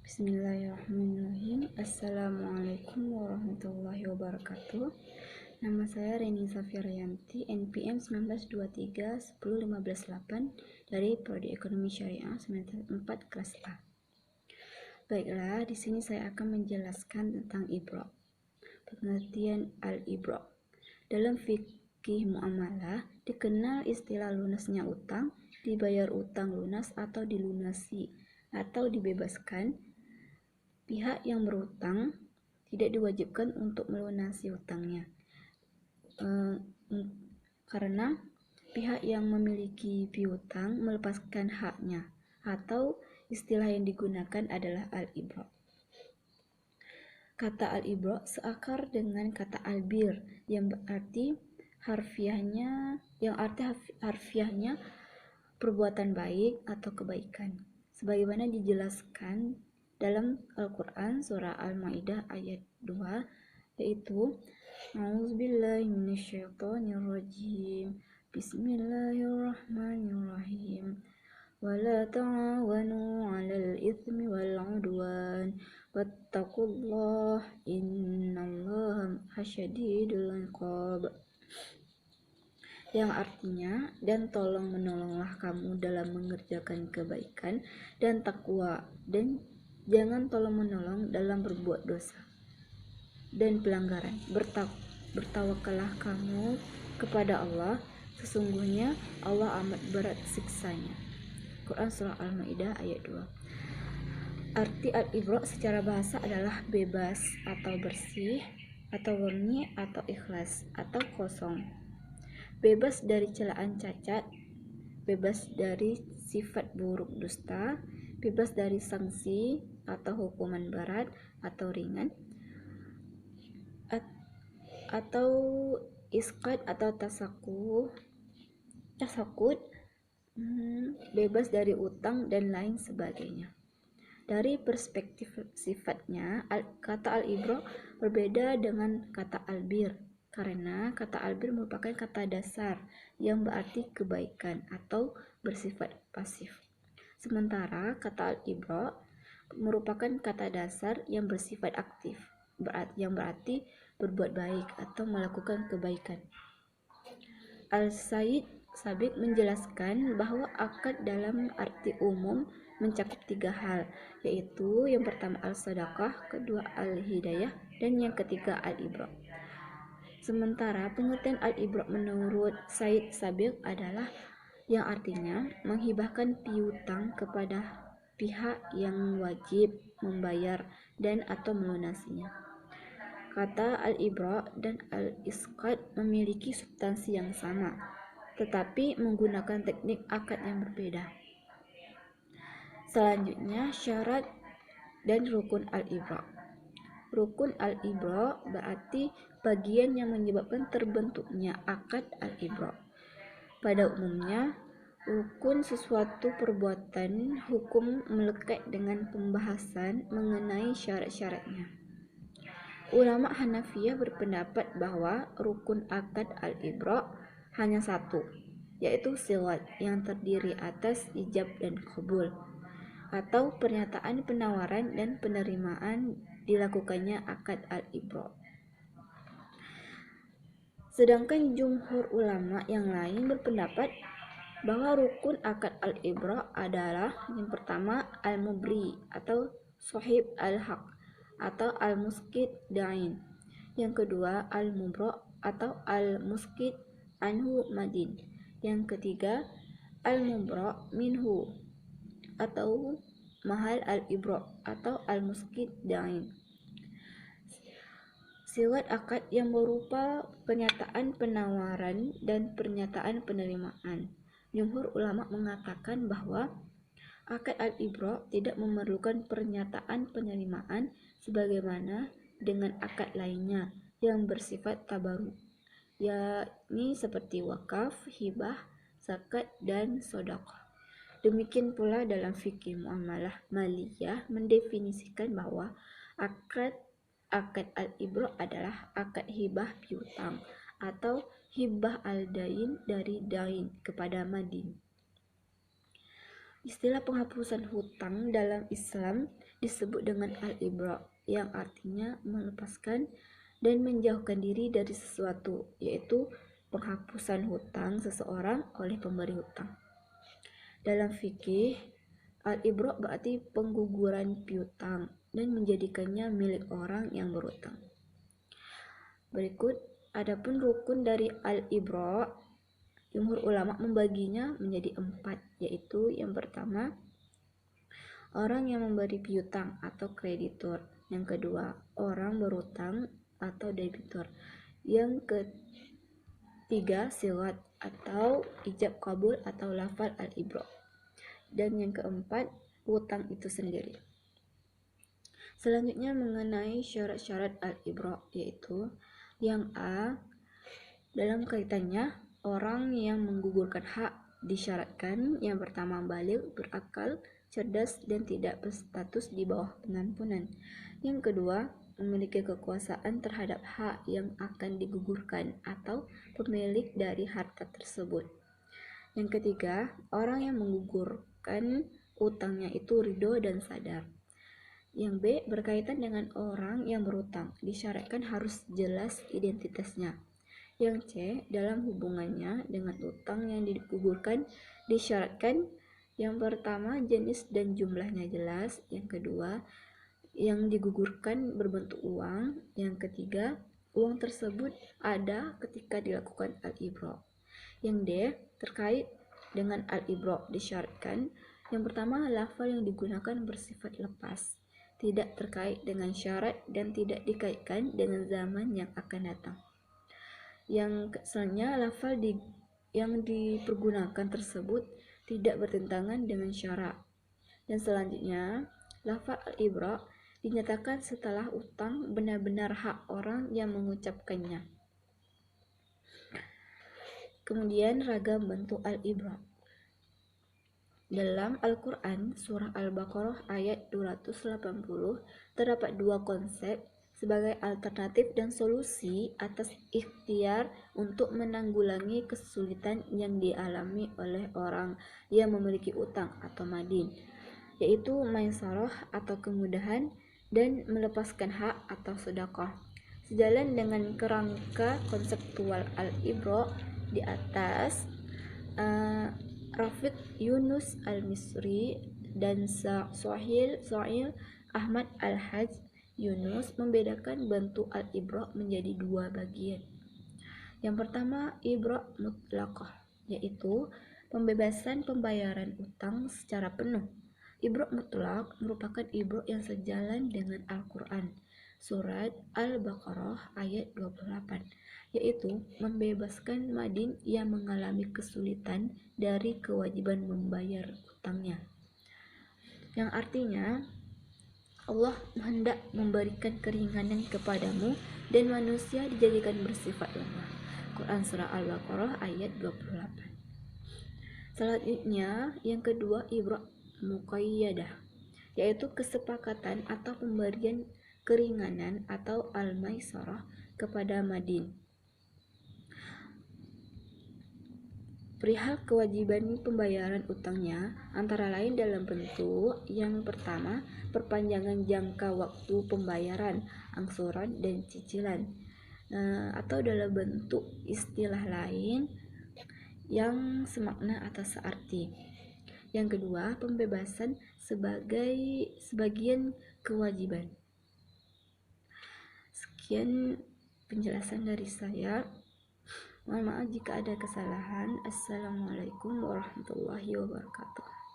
Bismillahirrahmanirrahim. Assalamualaikum warahmatullahi wabarakatuh. Nama saya Reni Safiryanti, NPM 1923-10158 dari Prodi Ekonomi Syariah semester 4 kelas A. Baiklah, di sini saya akan menjelaskan tentang ibro. Pengertian al-ibro. Dalam fikih muamalah dikenal istilah lunasnya utang, dibayar utang lunas atau dilunasi atau dibebaskan. Pihak yang berutang tidak diwajibkan untuk melunasi utangnya, karena pihak yang memiliki piutang melepaskan haknya, atau istilah yang digunakan adalah al-ibro. Kata al-ibro seakar dengan kata albir yang arti harfiahnya perbuatan baik atau kebaikan, sebagaimana dijelaskan dalam Al-Quran surah Al-Ma'idah ayat 2, yaitu A'udzubillahi minasyaitonirrajim, Bismillahirrahmanirrahim, wala ta'awanu 'alal itsmi wal 'udwan wattaqullah innallaha syadidul 'iqab, yang artinya, dan tolong menolonglah kamu dalam mengerjakan kebaikan dan takwa, dan jangan tolong menolong dalam berbuat dosa dan pelanggaran. Bertawakallah kamu kepada Allah, sesungguhnya Allah amat berat siksanya. Quran surah Al-Ma'idah ayat 2. Arti al-ibro secara bahasa adalah bebas atau bersih, atau murni atau ikhlas atau kosong, bebas dari celaan cacat, bebas dari sifat buruk dusta, bebas dari sanksi atau hukuman berat atau ringan, atau isqat atau tasakut, bebas dari utang dan lain sebagainya. Dari perspektif sifatnya, kata al-ibro berbeda dengan kata albir, karena kata albir merupakan kata dasar yang berarti kebaikan atau bersifat pasif. Sementara kata al-ibro merupakan kata dasar yang bersifat aktif, yang berarti berbuat baik atau melakukan kebaikan. Al-Said Sabiq menjelaskan bahwa akad dalam arti umum mencakup 3 hal, yaitu yang pertama al-sadaqah, kedua al-hidayah, dan yang ketiga al-ibro. Sementara pengertian al-ibro menurut Said Sabiq adalah yang artinya menghibahkan piutang kepada pihak yang wajib membayar dan atau melunasinya. Kata al-ibro dan al-isqat memiliki substansi yang sama, tetapi menggunakan teknik akad yang berbeda. Selanjutnya, syarat dan rukun al-ibro. Rukun al-ibro berarti bagian yang menyebabkan terbentuknya akad al-ibro. Pada umumnya, rukun sesuatu perbuatan hukum melekat dengan pembahasan mengenai syarat-syaratnya. Ulama Hanafiyah berpendapat bahwa rukun akad al-ibro hanya satu, yaitu siwat yang terdiri atas ijab dan qabul, atau pernyataan penawaran dan penerimaan dilakukannya akad al-ibro. Sedangkan jumhur ulama yang lain berpendapat bahwa rukun akad al-ibro adalah yang pertama al-mubri atau sahib al-haq atau al-muskit da'in, yang kedua al-mubro atau al-muskit anhu madin, yang ketiga al-mubro minhu atau mahal al-ibro atau al-muskit da'in. Siwat akad yang berupa pernyataan penawaran dan pernyataan penerimaan. Jumhur ulama mengatakan bahwa akad al-ibro tidak memerlukan pernyataan penerimaan sebagaimana dengan akad lainnya yang bersifat tabaruk, yakni seperti wakaf, hibah, zakat, dan sedekah. Demikian pula dalam fikih muamalah maliyah mendefinisikan bahwa akad al-ibro adalah akad hibah piutang atau hibah al-dain dari dain kepada madin. Istilah penghapusan hutang dalam Islam disebut dengan al-ibra, yang artinya melepaskan dan menjauhkan diri dari sesuatu, yaitu penghapusan hutang seseorang oleh pemberi hutang. Dalam fikih, al-ibra berarti pengguguran piutang dan menjadikannya milik orang yang berhutang. Berikut, adapun rukun dari al-ibra, jumhur ulama membaginya menjadi 4, yaitu yang pertama, orang yang memberi piutang atau kreditur. Yang kedua, orang berhutang atau debitur. Yang ketiga, sirat atau ijab kabul atau lafal al-ibra. Dan yang keempat, hutang itu sendiri. Selanjutnya mengenai syarat-syarat al-ibra, yaitu yang A, dalam kaitannya orang yang menggugurkan hak disyaratkan yang pertama baligh, berakal, cerdas, dan tidak berstatus di bawah pengampunan. Yang kedua, memiliki kekuasaan terhadap hak yang akan digugurkan atau pemilik dari harta tersebut. Yang ketiga, orang yang menggugurkan utangnya itu ridho dan sadar. Yang B, berkaitan dengan orang yang berutang, disyaratkan harus jelas identitasnya. Yang C, dalam hubungannya dengan utang yang digugurkan disyaratkan yang pertama jenis dan jumlahnya jelas, yang kedua yang digugurkan berbentuk uang, yang ketiga uang tersebut ada ketika dilakukan al-ibra. Yang D, terkait dengan al-ibra disyaratkan yang pertama lafal yang digunakan bersifat lepas, tidak terkait dengan syarat dan tidak dikaitkan dengan zaman yang akan datang. Yang selanjutnya lafal yang dipergunakan tersebut tidak bertentangan dengan syarak. Dan selanjutnya lafal al-ibra dinyatakan setelah utang benar-benar hak orang yang mengucapkannya. Kemudian ragam bentuk al-ibra. Dalam Al-Quran, surah Al-Baqarah ayat 280, terdapat dua konsep sebagai alternatif dan solusi atas ikhtiar untuk menanggulangi kesulitan yang dialami oleh orang yang memiliki utang atau madin, yaitu maisarah atau kemudahan dan melepaskan hak atau sedekah. Sejalan dengan kerangka konseptual al-ibra di atas, Rafiq Yunus Al-Misri dan Sohail Ahmad Al-Hajj Yunus membedakan bentuk al-ibra menjadi dua bagian. Yang pertama, ibra mutlaqah, yaitu pembebasan pembayaran utang secara penuh. Ibra mutlaq merupakan ibra yang sejalan dengan Al-Quran, surat Al-Baqarah ayat 28, yaitu membebaskan madin yang mengalami kesulitan dari kewajiban membayar utangnya. Yang artinya, Allah hendak memberikan keringanan kepadamu dan manusia dijadikan bersifat lemah. Quran surah Al-Baqarah ayat 28. Selanjutnya, yang kedua ibra muqayyadah, yaitu kesepakatan atau pemberian keringanan atau al-maisarah kepada madin perihal kewajiban pembayaran utangnya, antara lain dalam bentuk yang pertama, perpanjangan jangka waktu pembayaran, angsuran, dan cicilan, atau dalam bentuk istilah lain yang semakna atau searti. Yang kedua, pembebasan sebagian kewajiban. Sekian penjelasan dari saya. Mohon maaf jika ada kesalahan. Assalamualaikum warahmatullahi wabarakatuh.